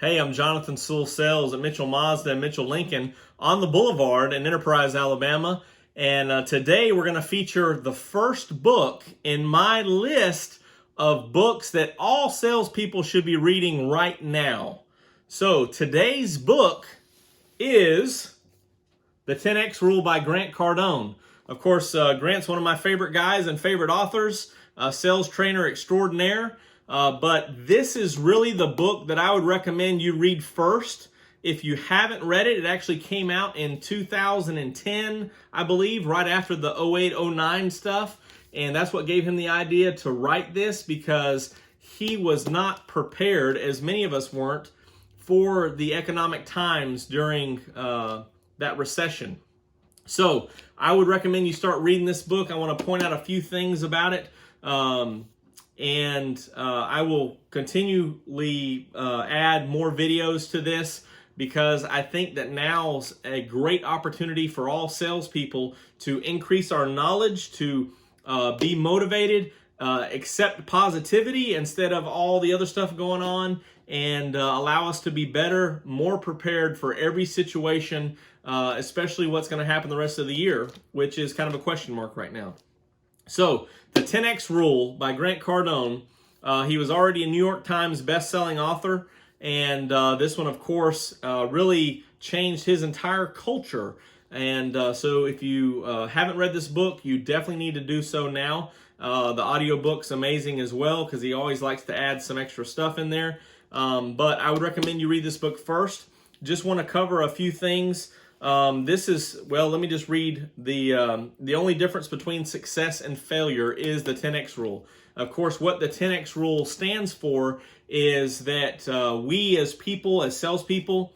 Hey, I'm Jonathan Sewell Sales at Mitchell Mazda and Mitchell Lincoln on the Boulevard in Enterprise, Alabama. And today we're going to feature the first book in my list of books that all salespeople should be reading right now. So today's book is The 10X Rule by Grant Cardone. Of course, Grant's one of my favorite guys and favorite authors, sales trainer extraordinaire. But this is really the book that I would recommend you read first. If you haven't read it, it actually came out in 2010, I believe, right after the 08-09 stuff. And that's what gave him the idea to write this, because he was not prepared, as many of us weren't, for the economic times during that recession. So I would recommend you start reading this book. I want to point out a few things about it. And I will continually add more videos to this, because I think that now's a great opportunity for all salespeople to increase our knowledge, to be motivated, accept positivity instead of all the other stuff going on, and allow us to be better, more prepared for every situation, especially what's going to happen the rest of the year, which is kind of a question mark right now. So, The 10X Rule by Grant Cardone. He was already a New York Times best-selling author, and this one, of course, really changed his entire culture. And so if you haven't read this book, you definitely need to do so now. The audiobook's amazing as well, because he always likes to add some extra stuff in there. But I would recommend you read this book first. Just want to cover a few things. This is, well, let me just read the only difference between success and failure is the 10X rule. Of course, what the 10X rule stands for is that we as people, as salespeople,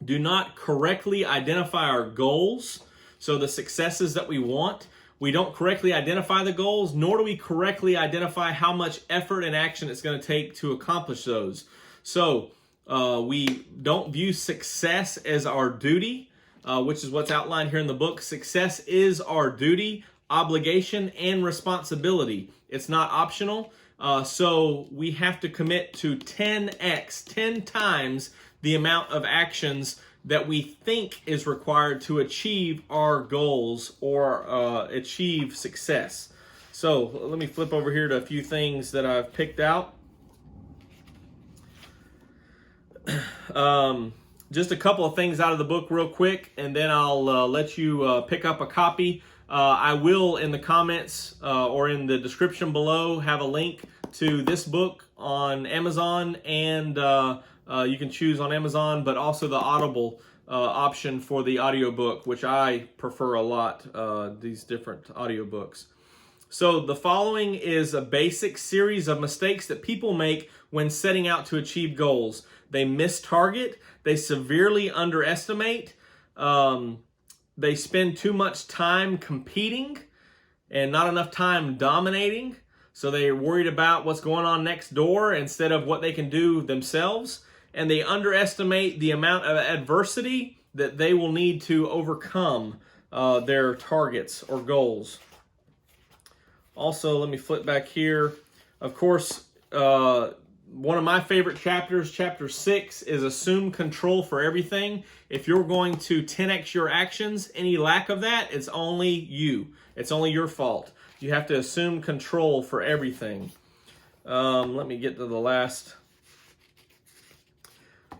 do not correctly identify our goals. So the successes that we want, we don't correctly identify the goals, nor do we correctly identify how much effort and action it's going to take to accomplish those. So we don't view success as our duty, which is what's outlined here in the book. Success is our duty, obligation, and responsibility. It's not optional. So we have to commit to 10x, 10 times the amount of actions that we think is required to achieve our goals or achieve success. So let me flip over here to a few things that I've picked out. Just a couple of things out of the book real quick, and then I'll let you pick up a copy. I will, in the comments or in the description below, have a link to this book on Amazon, and you can choose on Amazon, but also the Audible option for the audiobook, which I prefer a lot, these different audiobooks. So the following is a basic series of mistakes that people make when setting out to achieve goals. They miss target, they severely underestimate, they spend too much time competing and not enough time dominating. So they're worried about what's going on next door instead of what they can do themselves. And they underestimate the amount of adversity that they will need to overcome their targets or goals. Also, let me flip back here. Of course, one of my favorite chapters, chapter 6, is assume control for everything. If you're going to 10x your actions, any lack of that, it's only you. It's only your fault. You have to assume control for everything. Let me get to the last.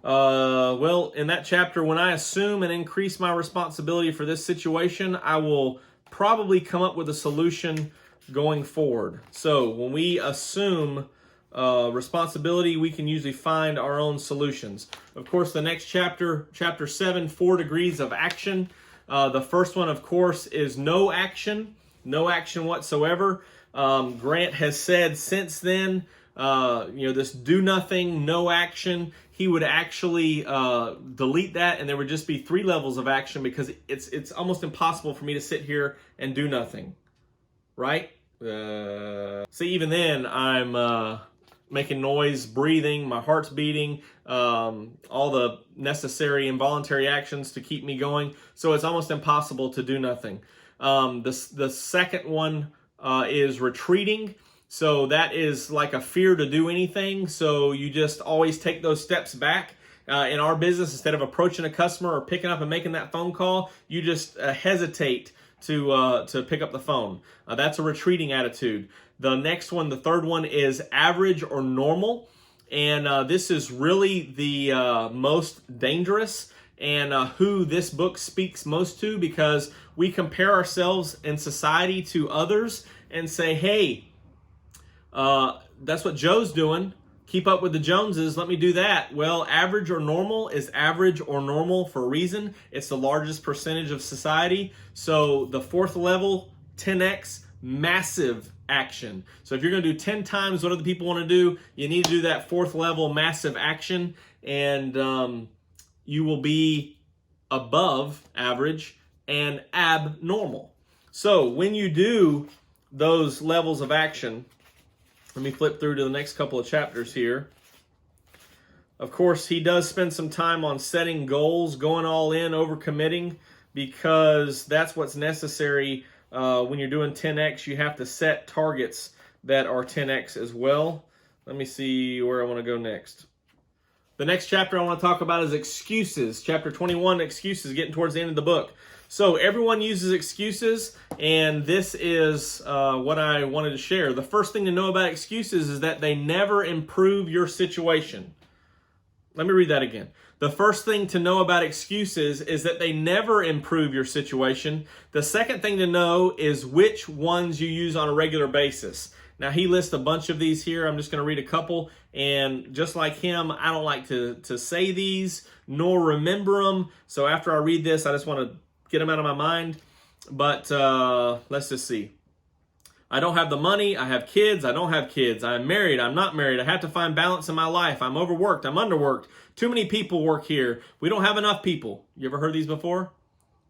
Well, in that chapter, when I assume and increase my responsibility for this situation, I will probably come up with a solution going forward. So when we assume responsibility, we can usually find our own solutions. Of course, the next chapter, chapter 7, 4 degrees of action. The first one, of course, is no action whatsoever. Grant has said since then, this do nothing, no action, he would actually delete that, and there would just be 3 levels of action, because it's almost impossible for me to sit here and do nothing, right? See, even then, I'm making noise, breathing, my heart's beating, all the necessary involuntary actions to keep me going. So it's almost impossible to do nothing. The second one is retreating. So that is like a fear to do anything. So you just always take those steps back. In our business, instead of approaching a customer or picking up and making that phone call, you just hesitate to pick up the phone. That's a retreating attitude. The next one, the third one, is average or normal. And this is really the most dangerous, and who this book speaks most to, because we compare ourselves in society to others and say, hey, that's what Joe's doing. Keep up with the Joneses. Let me do that. Well, average or normal is average or normal for a reason. It's the largest percentage of society. So the fourth level, 10x, massive action. So if you're going to do 10 times what other people want to do, you need to do that fourth level, massive action, and you will be above average and abnormal. So when you do those levels of action, let me flip through to the next couple of chapters here. Of course, he does spend some time on setting goals, going all in, overcommitting, because that's what's necessary. When you're doing 10x, you have to set targets that are 10x as well. Let me see where I want to go next. The next chapter I want to talk about is excuses. Chapter 21, excuses, getting towards the end of the book. So everyone uses excuses, and this is what I wanted to share. The first thing to know about excuses is that they never improve your situation. Let me read that again. The first thing to know about excuses is that they never improve your situation. The second thing to know is which ones you use on a regular basis. Now, he lists a bunch of these here. I'm just going to read a couple. And just like him, I don't like to say these nor remember them. So after I read this, I just want to get them out of my mind. But let's just see. I don't have the money. I have kids. I don't have kids. I'm married. I'm not married. I have to find balance in my life. I'm overworked. I'm underworked. Too many people work here. We don't have enough people. You ever heard these before?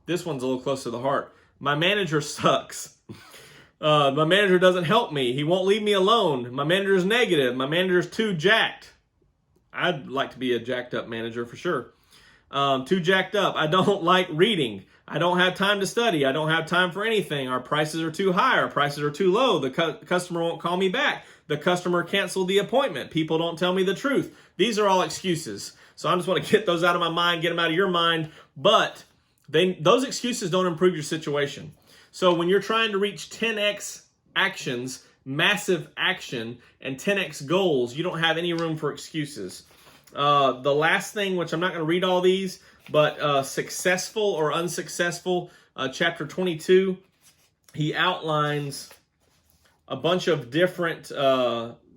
This one's a little close to the heart. My manager sucks. My manager doesn't help me. He won't leave me alone. My manager's negative. My manager's too jacked. I'd like to be a jacked up manager for sure. Too jacked up. I don't like reading. I don't have time to study. I don't have time for anything. Our prices are too high. Our prices are too low. The customer won't call me back. The customer canceled the appointment. People don't tell me the truth. These are all excuses. So I just want to get those out of my mind, get them out of your mind. But those excuses don't improve your situation. So when you're trying to reach 10x actions, massive action, and 10x goals, you don't have any room for excuses. The last thing, which I'm not going to read all these, but successful or unsuccessful, chapter 22, he outlines a bunch of different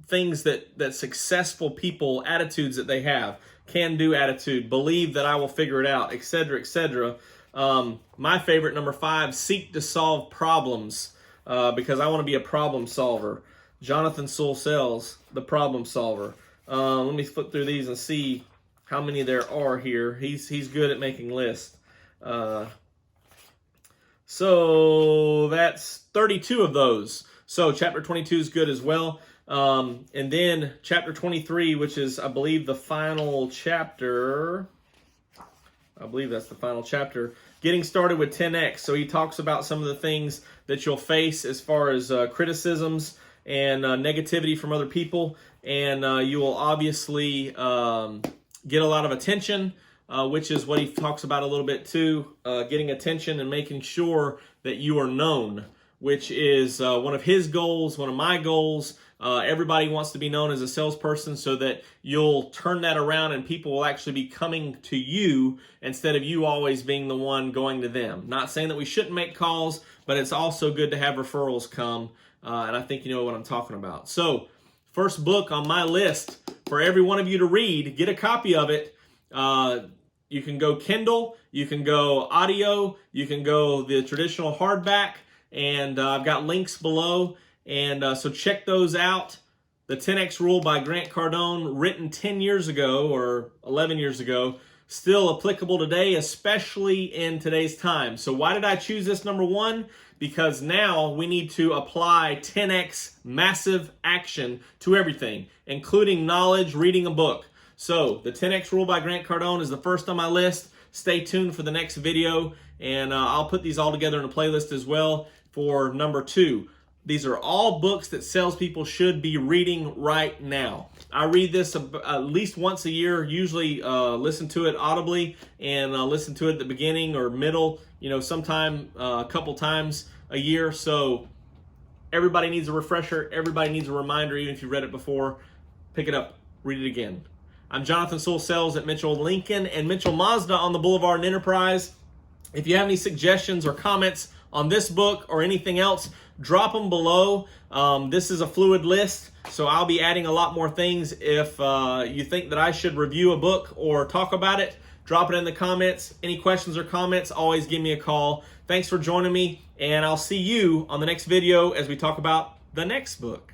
things that successful people, attitudes that they have, can-do attitude, believe that I will figure it out, etc., etc. My favorite, number 5, seek to solve problems, because I want to be a problem solver. Jonathan Sewell, the problem solver. Let me flip through these and see how many there are here. He's good at making lists. So that's 32 of those. So chapter 22 is good as well. And then chapter 23, which is, I believe, the final chapter. I believe that's the final chapter. Getting started with 10x. So he talks about some of the things that you'll face as far as criticisms and negativity from other people. And you will obviously get a lot of attention, which is what he talks about a little bit too. Getting attention and making sure that you are known, which is one of his goals, one of my goals. Everybody wants to be known as a salesperson, so that you'll turn that around and people will actually be coming to you instead of you always being the one going to them. Not saying that we shouldn't make calls, but it's also good to have referrals come. And I think you know what I'm talking about. So first book on my list for every one of you to read, get a copy of it. You can go Kindle, you can go audio, you can go the traditional hardback, and I've got links below. And so check those out. The 10X Rule by Grant Cardone, written 10 years ago or 11 years ago, still applicable today, especially in today's time. So why did I choose this number 1? Because now we need to apply 10X massive action to everything, including knowledge, reading a book. So the 10X Rule by Grant Cardone is the first on my list. Stay tuned for the next video, and I'll put these all together in a playlist as well for number 2. These are all books that salespeople should be reading right now. I read this at least once a year, usually listen to it audibly and listen to it at the beginning or middle, sometime a couple times a year. So everybody needs a refresher. Everybody needs a reminder, even if you read it before. Pick it up, read it again. I'm Jonathan Sewell, sales at Mitchell Lincoln and Mitchell Mazda on the Boulevard and Enterprise. If you have any suggestions or comments on this book or anything else, drop them below. This is a fluid list, so I'll be adding a lot more things. If you think that I should review a book or talk about it, drop it in the comments. Any questions or comments, always give me a call. Thanks for joining me, and I'll see you on the next video as we talk about the next book.